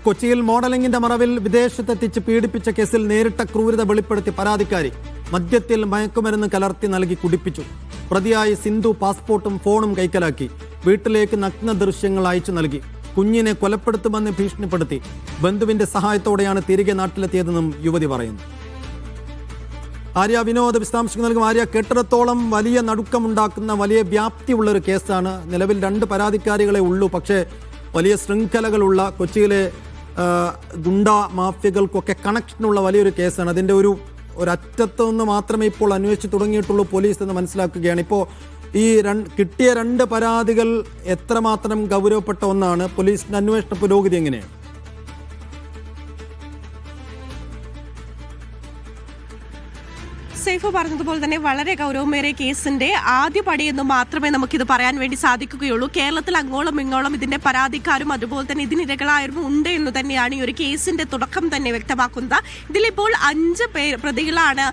കൊച്ചിയിൽ മോഡലിംഗിന്റെ മറവിൽ വിദേശത്തെത്തിച്ച് പീഡിപ്പിച്ച കേസിൽ നേരിട്ട ക്രൂരത വെളിപ്പെടുത്തി പരാതിക്കാരി മദ്യത്തിൽ മയക്കുമരുന്ന് കലർത്തി നൽകി കുടിപ്പിച്ചു. പ്രതിയായി സിന്ധു പാസ്പോർട്ടും ഫോണും കൈക്കലാക്കി. വീട്ടിലേക്ക് നഗ്ന ദൃശ്യങ്ങൾ അയച്ചു നൽകി. കുഞ്ഞിനെ കൊലപ്പെടുത്തുമെന്ന് ഭീഷണിപ്പെടുത്തി. ബന്ധുവിന്റെ സഹായത്തോടെയാണ് തിരികെ നാട്ടിലെത്തിയതെന്നും യുവതി പറയുന്നു. ആര്യ വിനോദ് വിശദാംശങ്ങൾ നൽകും. ആര്യ, കേട്ടിടത്തോളം വലിയ നടുക്കമുണ്ടാക്കുന്ന വലിയ വ്യാപ്തിയുള്ള ഒരു കേസാണ്. നിലവിൽ 2 പരാതിക്കാരികളെ ഉള്ളൂ. പക്ഷേ വലിയ ശൃംഖലകളുള്ള കൊച്ചിയിലെ ഗുണ്ട മാഫിയകൾക്കൊക്കെ കണക്ഷനുള്ള വലിയൊരു കേസാണ്. അതിൻ്റെ ഒരറ്റത്തു നിന്ന് മാത്രമേ ഇപ്പോൾ അന്വേഷിച്ച് തുടങ്ങിയിട്ടുള്ളൂ പോലീസ് എന്ന് മനസ്സിലാക്കുകയാണ്. ഇപ്പോൾ ഈ കിട്ടിയ 2 പരാതികൾ എത്രമാത്രം ഗൗരവപ്പെട്ട ഒന്നാണ്? പോലീസിന്റെ അന്വേഷണ പുരോഗതി എങ്ങനെയാണ്? സൈഫ് പറഞ്ഞതുപോലെ തന്നെ വളരെ ഗൗരവമേറിയ കേസിന്റെ ആദ്യ പടിയെന്ന് മാത്രമേ നമുക്കിത് പറയാൻ വേണ്ടി സാധിക്കുകയുള്ളൂ. കേരളത്തിൽ അങ്ങോളം ഇങ്ങോളം ഇതിന്റെ പരാതിക്കാരും അതുപോലെ തന്നെ ഇതിനിരകളായവരും ഉണ്ട് എന്ന് തന്നെയാണ് ഈ ഒരു കേസിന്റെ തുടക്കം തന്നെ വ്യക്തമാക്കുന്നത്. ഇതിലിപ്പോൾ 5 പ്രതികളാണ്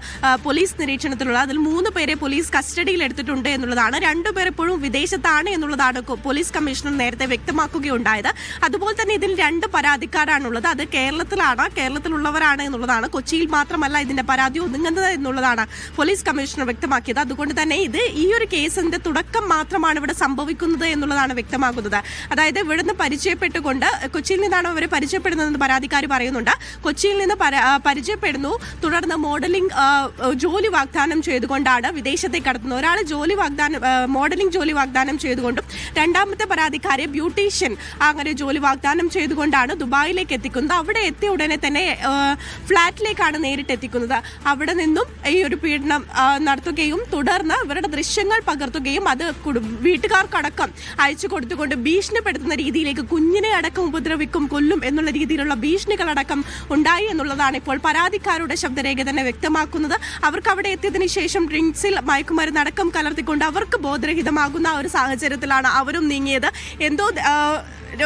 പോലീസ് നിരീക്ഷണത്തിലുള്ളത്. അതിൽ 3 പേരെ പോലീസ് കസ്റ്റഡിയിൽ എടുത്തിട്ടുണ്ട് എന്നുള്ളതാണ്. 2 പേർ ഇപ്പോഴും വിദേശത്താണ് എന്നുള്ളതാണ് പോലീസ് കമ്മീഷണർ നേരത്തെ വ്യക്തമാക്കുകയുണ്ടായത്. അതുപോലെ തന്നെ ഇതിൽ 2 പരാതിക്കാരാണുള്ളത്. അത് കേരളത്തിലുള്ളവരാണ് എന്നുള്ളതാണ്. കൊച്ചിയിൽ മാത്രമല്ല ഇതിന്റെ പരാതി ഒതുങ്ങുന്നത് എന്നുള്ളതാണ് പോലീസ് കമ്മീഷണർ വ്യക്തമാക്കിയത്. അതുകൊണ്ട് തന്നെ ഇത് ഈ ഒരു കേസിന്റെ തുടക്കം മാത്രമാണ് ഇവിടെ സംഭവിക്കുന്നത് എന്നുള്ളതാണ് വ്യക്തമാകുന്നത്. അതായത് ഇവിടുന്ന് പരിചയപ്പെട്ടുകൊണ്ട്, കൊച്ചിയിൽ നിന്നാണ് അവർ പരിചയപ്പെടുന്നതെന്ന് പരാതിക്കാർ പറയുന്നുണ്ട്. കൊച്ചിയിൽ നിന്ന് പരിചയപ്പെടുന്നു. തുടർന്ന് ജോലി വാഗ്ദാനം ചെയ്തുകൊണ്ടാണ് വിദേശത്തേക്ക് കടത്തുന്നത്. ഒരാൾ മോഡലിംഗ് ജോലി വാഗ്ദാനം ചെയ്തുകൊണ്ടും രണ്ടാമത്തെ പരാതിക്കാരെ ബ്യൂട്ടീഷ്യൻ അങ്ങനെ ജോലി വാഗ്ദാനം ചെയ്തുകൊണ്ടാണ് ദുബായിലേക്ക് എത്തിക്കുന്നത്. അവിടെ എത്തിയ ഉടനെ തന്നെ ഫ്ളാറ്റിലേക്കാണ് നേരിട്ട് എത്തിക്കുന്നത്. അവിടെ നിന്നും ഈ ഒരു പീഡനം നടത്തുകയും തുടർന്ന് ഇവരുടെ ദൃശ്യങ്ങൾ പകർത്തുകയും അത് വീട്ടുകാർക്കടക്കം അയച്ചു കൊടുത്തുകൊണ്ട് ഭീഷണിപ്പെടുത്തുന്ന രീതിയിലേക്ക് കുഞ്ഞിനെ അടക്കം ഉപദ്രവിക്കും, കൊല്ലും എന്നുള്ള രീതിയിലുള്ള ഭീഷണികളടക്കം ഉണ്ടായി എന്നുള്ളതാണ് ഇപ്പോൾ പരാതിക്കാരുടെ ശബ്ദരേഖ തന്നെ വ്യക്തമാക്കുന്നത്. അവർക്ക് അവിടെ എത്തിയതിനു ശേഷം ഡ്രിങ്ക്സിൽ മയക്കുമരുന്ന് അടക്കം കലർത്തിക്കൊണ്ട് അവർക്ക് ബോധരഹിതമാകുന്ന ഒരു സാഹചര്യത്തിലാണ് അവരും നീങ്ങിയത്. എന്തോ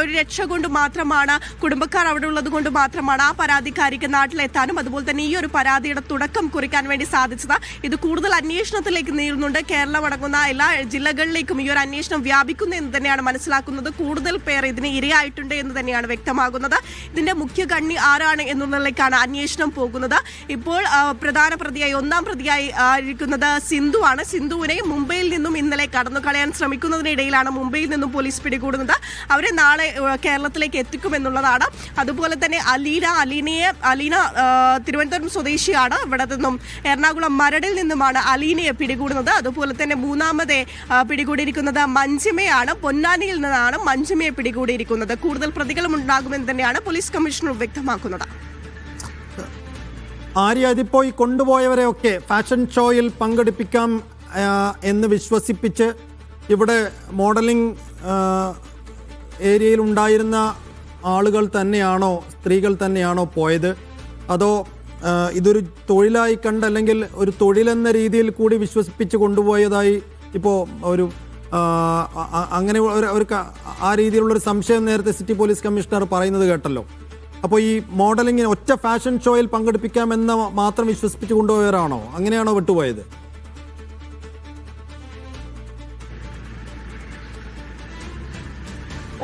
ഒരു രക്ഷ കൊണ്ട് മാത്രമാണ്, കുടുംബക്കാർ അവിടെ ഉള്ളത് കൊണ്ട് മാത്രമാണ് ആ പരാതിക്കാരിക്ക് നാട്ടിലെത്താനും അതുപോലെ തന്നെ ഈ ഒരു പരാതിയുടെ തുടക്കം കുറിക്കാൻ വേണ്ടി സാധിച്ചത്. ഇത് കൂടുതൽ അന്വേഷണത്തിലേക്ക് നീളുന്നുണ്ട്. കേരളം അടങ്ങുന്ന എല്ലാ ജില്ലകളിലേക്കും ഈ ഒരു അന്വേഷണം വ്യാപിക്കുന്നു എന്ന് തന്നെയാണ് മനസ്സിലാക്കുന്നത്. കൂടുതൽ പേർ ഇതിന് ഇരയായിട്ടുണ്ട് എന്ന് തന്നെയാണ് വ്യക്തമാകുന്നത്. ഇതിന്റെ മുഖ്യ കണ്ണി ആരാണ് എന്നുള്ളതിലേക്കാണ് അന്വേഷണം പോകുന്നത്. ഇപ്പോൾ പ്രധാന പ്രതിയായി 1ാം പ്രതിയായി ഇരിക്കുന്നത് സിന്ധു ആണ്. സിന്ധുവിനെ മുംബൈയിൽ നിന്നും ഇന്നലെ കടന്നു കളയാൻ ശ്രമിക്കുന്നതിനിടയിലാണ് മുംബൈയിൽ നിന്നും പോലീസ് പിടികൂടുന്നത്. അവരെ നാളെ കേരളത്തിലേക്ക് എത്തിക്കുമെന്നുള്ളതാണ്. അതുപോലെ തന്നെ അലീന തിരുവനന്തപുരം സ്വദേശിയാണ്. ഇവിടെ നിന്നും എറണാകുളം മരടിൽ നിന്നുമാണ് അലീനയെ പിടികൂടുന്നത്. അതുപോലെ തന്നെ 3ാമതെ പിടികൂടിയിരിക്കുന്നത് മഞ്ജിമയാണ്. പൊന്നാനിയിൽ നിന്നാണ് മഞ്ജിമയെ പിടികൂടിയിരിക്കുന്നത്. കൂടുതൽ പ്രതികളും ഉണ്ടാകുമെന്ന് തന്നെയാണ് പോലീസ് കമ്മീഷണർ വ്യക്തമാക്കുന്നത്. ആര്യ, ഇതിപ്പോ ഈ കൊണ്ടുപോയവരെയൊക്കെ ഫാഷൻ ഷോയിൽ പങ്കെടുപ്പിക്കാം എന്ന് വിശ്വസിപ്പിച്ച് ഇവിടെ മോഡലിംഗ് ഏരിയയിൽ ഉണ്ടായിരുന്ന ആളുകൾ തന്നെയാണോ, സ്ത്രീകൾ തന്നെയാണോ പോയത്? അതോ ഇതൊരു തൊഴിലായി കണ്ട് അല്ലെങ്കിൽ ഒരു തൊഴിലെന്ന രീതിയിൽ കൂടി വിശ്വസിപ്പിച്ച് കൊണ്ടുപോയതായി ഇപ്പോൾ അങ്ങനെ ആ രീതിയിലുള്ളൊരു സംശയം നേരത്തെ സിറ്റി പോലീസ് കമ്മീഷണർ പറയുന്നത് കേട്ടല്ലോ. അപ്പോൾ ഈ മോഡലിംഗിന് ഒറ്റ ഫാഷൻ ഷോയിൽ പങ്കെടുപ്പിക്കാമെന്ന് മാത്രം വിശ്വസിപ്പിച്ച് കൊണ്ടുപോയവരാണോ? അങ്ങനെയാണോ വിട്ടുപോയത്?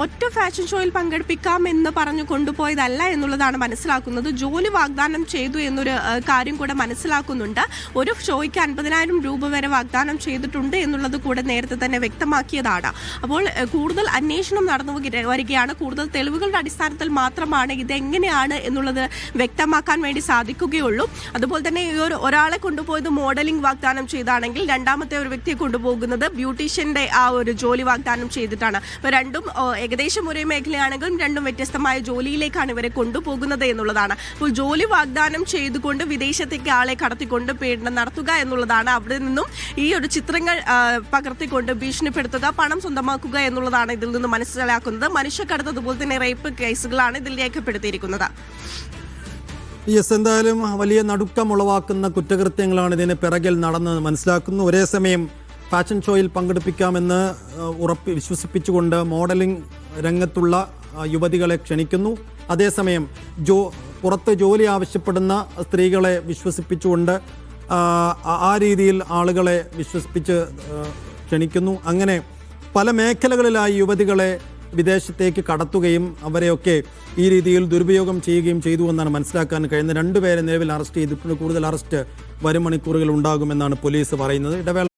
ഒറ്റ ഫാഷൻ ഷോയിൽ പങ്കെടുപ്പിക്കാം എന്ന് പറഞ്ഞു കൊണ്ടുപോയതല്ല എന്നുള്ളതാണ് മനസ്സിലാക്കുന്നത്. ജോലി വാഗ്ദാനം ചെയ്തു എന്നൊരു കാര്യം കൂടെ മനസ്സിലാക്കുന്നുണ്ട്. ഒരു ഷോയ്ക്ക് 50,000 രൂപ വരെ വാഗ്ദാനം ചെയ്തിട്ടുണ്ട് എന്നുള്ളത് കൂടെ നേരത്തെ തന്നെ വ്യക്തമാക്കിയതാണ്. അപ്പോൾ കൂടുതൽ അന്വേഷണം നടന്നു വരികയാണ്. കൂടുതൽ തെളിവുകളുടെ അടിസ്ഥാനത്തിൽ മാത്രമാണ് ഇതെങ്ങനെയാണ് എന്നുള്ളത് വ്യക്തമാക്കാൻ വേണ്ടി സാധിക്കുകയുള്ളൂ. അതുപോലെ തന്നെ ഈ ഒരാളെ കൊണ്ടുപോയത് മോഡലിംഗ് വാഗ്ദാനം ചെയ്താണെങ്കിൽ രണ്ടാമത്തെ ഒരു വ്യക്തിയെ കൊണ്ടുപോകുന്നത് ബ്യൂട്ടീഷ്യന്റെ ആ ഒരു ജോലി വാഗ്ദാനം ചെയ്തിട്ടാണ്. അപ്പോൾ രണ്ടും ഏകദേശം ഒരേ മേഖലയാണെങ്കിലും 2 വ്യത്യസ്തമായ ജോലിയിലേക്കാണ് ഇവരെ കൊണ്ടുപോകുന്നത് എന്നുള്ളതാണ്. അപ്പോൾ ജോലി വാഗ്ദാനം ചെയ്തുകൊണ്ട് വിദേശത്തേക്ക് ആളെ കടത്തിക്കൊണ്ട് പീഡനം നടത്തുക എന്നുള്ളതാണ്. അവിടെ നിന്നും ഈ ഒരു ചിത്രങ്ങൾ പകർത്തിക്കൊണ്ട് ഭീഷണിപ്പെടുത്തുക, പണം സ്വന്തമാക്കുക എന്നുള്ളതാണ് ഇതിൽ നിന്ന് മനസ്സിലാക്കുന്നത്. മനുഷ്യക്കടത്ത് അതുപോലെ തന്നെ റേപ്പ് കേസുകളാണ് ഇതിൽ രേഖപ്പെടുത്തിയിരിക്കുന്നത്. എന്തായാലും വലിയ നടുക്കമുളവാക്കുന്ന കുറ്റകൃത്യങ്ങളാണ് ഇതിന് പിറകിൽ നടന്ന് മനസ്സിലാക്കുന്നു. ഒരേ സമയം ഫാഷൻ ഷോയിൽ പങ്കെടുപ്പിക്കാമെന്ന് വിശ്വസിപ്പിച്ചുകൊണ്ട് മോഡലിംഗ് രംഗത്തുള്ള യുവതികളെ ക്ഷണിക്കുന്നു. അതേസമയം പുറത്ത് ജോലി ആവശ്യപ്പെടുന്ന സ്ത്രീകളെ വിശ്വസിപ്പിച്ചുകൊണ്ട് ആ രീതിയിൽ ആളുകളെ വിശ്വസിപ്പിച്ച് ക്ഷണിക്കുന്നു. അങ്ങനെ പല മേഖലകളിലായി യുവതികളെ വിദേശത്തേക്ക് കടത്തുകയും അവരെയൊക്കെ ഈ രീതിയിൽ ദുരുപയോഗം ചെയ്യുകയും ചെയ്തു എന്നാണ് മനസ്സിലാക്കാൻ കഴിയുന്നത്. രണ്ടുപേരെ നിലവിൽ അറസ്റ്റ് ചെയ്തിട്ടുണ്ട്. കൂടുതൽ അറസ്റ്റ് വരും മണിക്കൂറുകൾ ഉണ്ടാകുമെന്നാണ് പോലീസ് പറയുന്നത്. ഇടവേള